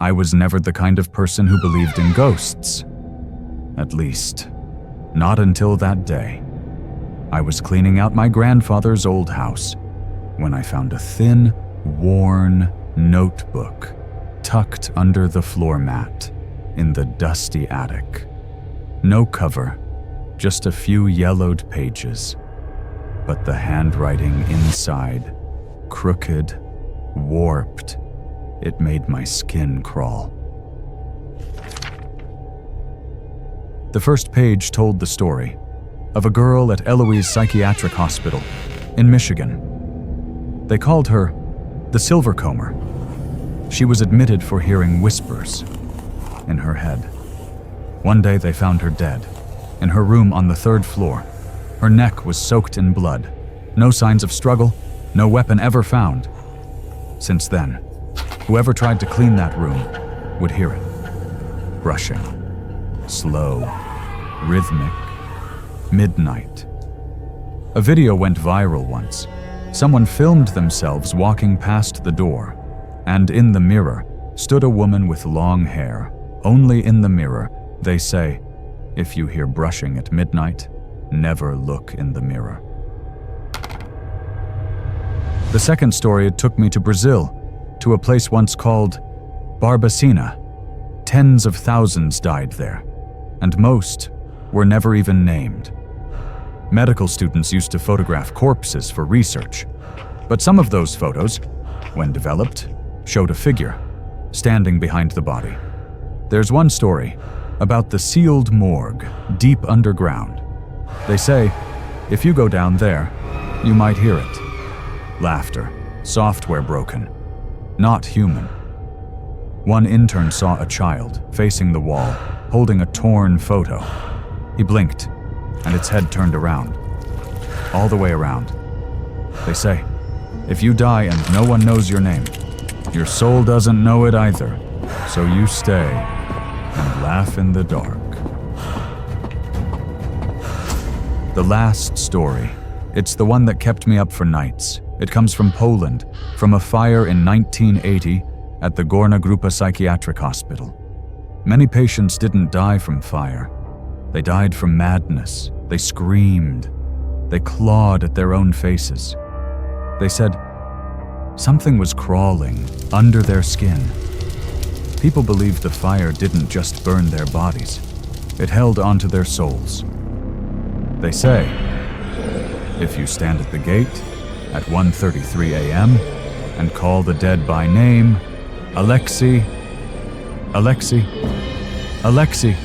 I was never the kind of person who believed in ghosts. At least, not until that day. I was cleaning out my grandfather's old house when I found a thin, worn notebook tucked under the floor mat in the dusty attic. No cover, just a few yellowed pages, but the handwriting inside, crooked, warped, it made my skin crawl. The first page told the story of a girl at Eloise Psychiatric Hospital in Michigan. They called her the Silvercomber. She was admitted for hearing whispers in her head. One day they found her dead, in her room on the 3rd floor. Her neck was soaked in blood. No signs of struggle, no weapon ever found. Since then, whoever tried to clean that room would hear it. Brushing. Slow. Rhythmic. Midnight. A video went viral once. Someone filmed themselves walking past the door, and in the mirror stood a woman with long hair. Only in the mirror, they say, if you hear brushing at midnight, never look in the mirror. The second story took me to Brazil, to a place once called Barbacena. Tens of thousands died there, and most were never even named. Medical students used to photograph corpses for research, but some of those photos, when developed, showed a figure standing behind the body. There's one story about the sealed morgue deep underground. They say, if you go down there, you might hear it. Laughter, software broken, not human. One intern saw a child facing the wall, holding a torn photo. He blinked, and its head turned around, all the way around. They say, if you die and no one knows your name, your soul doesn't know it either, so you stay and laugh in the dark. The last story, it's the one that kept me up for nights. It comes from Poland, from a fire in 1980 at the Górna Grupa Psychiatric Hospital. Many patients didn't die from fire. They died from madness. They screamed. They clawed at their own faces. They said something was crawling under their skin. People believed the fire didn't just burn their bodies. It held onto their souls. They say, if you stand at the gate at 1:33 a.m. and call the dead by name, Alexei, Alexei, Alexei,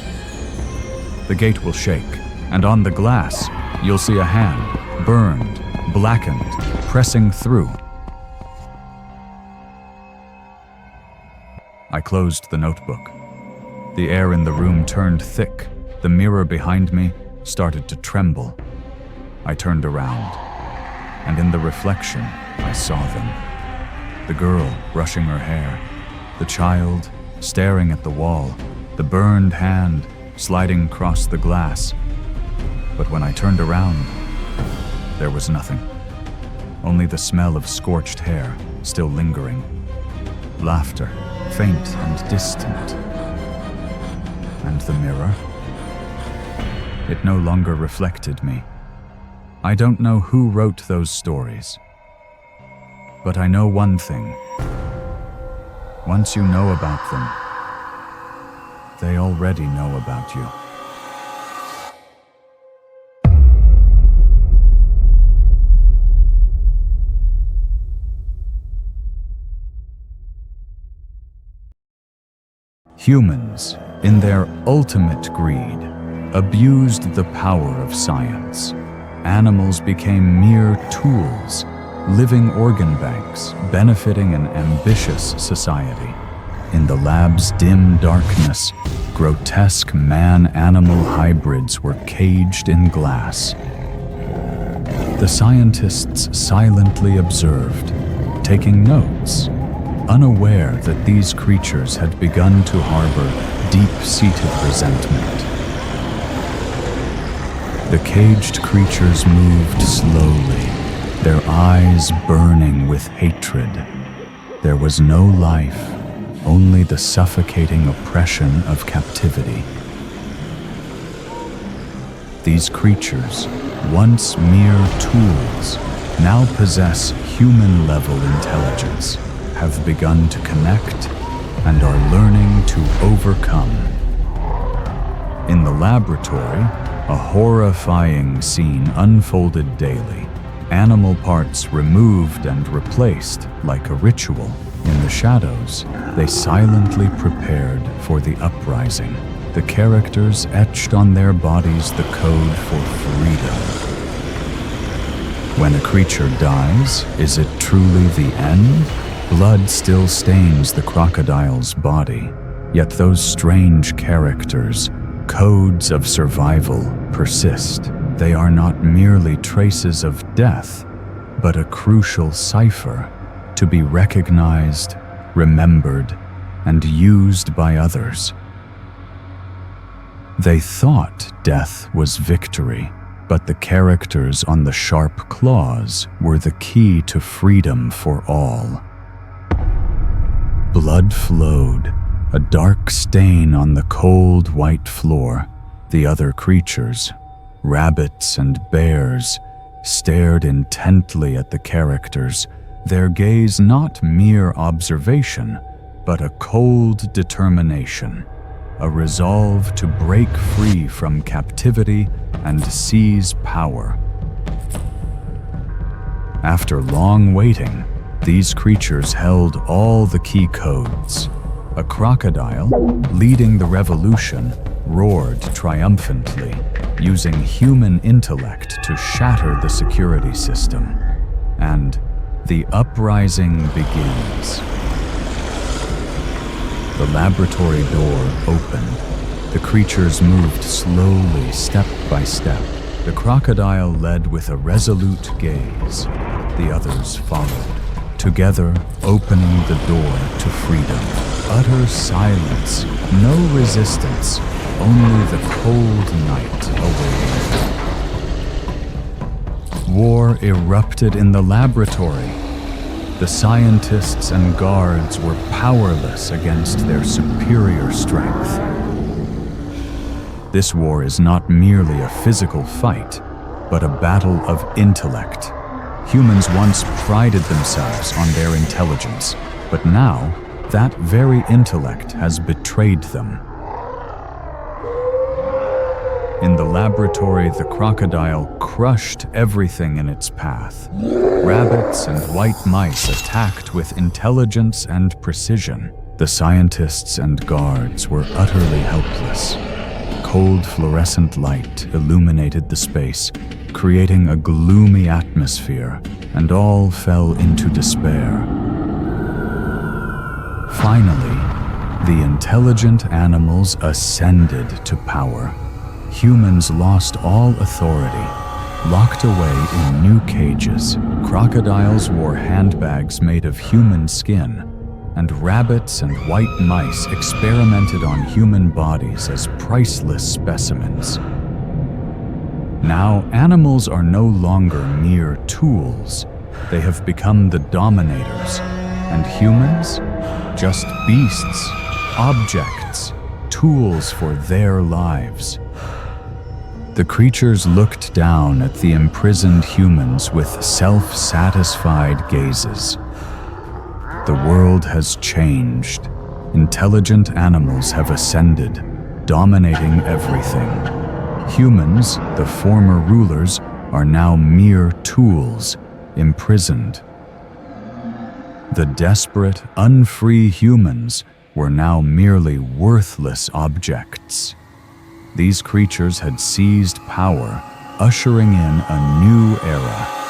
the gate will shake, and on the glass, you'll see a hand, burned, blackened, pressing through. I closed the notebook. The air in the room turned thick. The mirror behind me started to tremble. I turned around, and in the reflection, I saw them. The girl brushing her hair, the child staring at the wall, the burned hand sliding across the glass. But when I turned around, there was nothing. Only the smell of scorched hair still lingering. Laughter, faint and distant. And the mirror? It no longer reflected me. I don't know who wrote those stories. But I know one thing. Once you know about them, they already know about you. Humans, in their ultimate greed, abused the power of science. Animals became mere tools, living organ banks, benefiting an ambitious society. In the lab's dim darkness, grotesque man-animal hybrids were caged in glass. The scientists silently observed, taking notes, unaware that these creatures had begun to harbor deep-seated resentment. The caged creatures moved slowly, their eyes burning with hatred. There was no life, only the suffocating oppression of captivity. These creatures, once mere tools, now possess human-level intelligence, have begun to connect, and are learning to overcome. In the laboratory, a horrifying scene unfolded daily. Animal parts removed and replaced like a ritual. In the shadows, they silently prepared for the uprising. The characters etched on their bodies the code for freedom. When a creature dies, is it truly the end? Blood still stains the crocodile's body, yet those strange characters, codes of survival, persist. They are not merely traces of death, but a crucial cipher to be recognized, remembered, and used by others. They thought death was victory, but the characters on the sharp claws were the key to freedom for all. Blood flowed, a dark stain on the cold white floor. The other creatures, rabbits and bears, stared intently at the characters, their gaze not mere observation, but a cold determination, a resolve to break free from captivity and seize power. After long waiting, these creatures held all the key codes. A crocodile, leading the revolution, roared triumphantly, using human intellect to shatter the security system. And the uprising begins. The laboratory door opened. The creatures moved slowly, step by step. The crocodile led with a resolute gaze. The others followed, together opening the door to freedom. Utter silence, no resistance, only the cold night awaiting. War erupted in the laboratory. The scientists and guards were powerless against their superior strength. This war is not merely a physical fight, but a battle of intellect. Humans once prided themselves on their intelligence, but now that very intellect has betrayed them. In the laboratory, the crocodile crushed everything in its path. Rabbits and white mice attacked with intelligence and precision. The scientists and guards were utterly helpless. Cold fluorescent light illuminated the space, creating a gloomy atmosphere, and all fell into despair. Finally, the intelligent animals ascended to power. Humans lost all authority, locked away in new cages. Crocodiles wore handbags made of human skin, and rabbits and white mice experimented on human bodies as priceless specimens. Now, animals are no longer mere tools. They have become the dominators, and humans, just beasts, objects, tools for their lives. The creatures looked down at the imprisoned humans with self-satisfied gazes. The world has changed. Intelligent animals have ascended, dominating everything. Humans, the former rulers, are now mere tools, imprisoned. The desperate, unfree humans were now merely worthless objects. These creatures had seized power, ushering in a new era.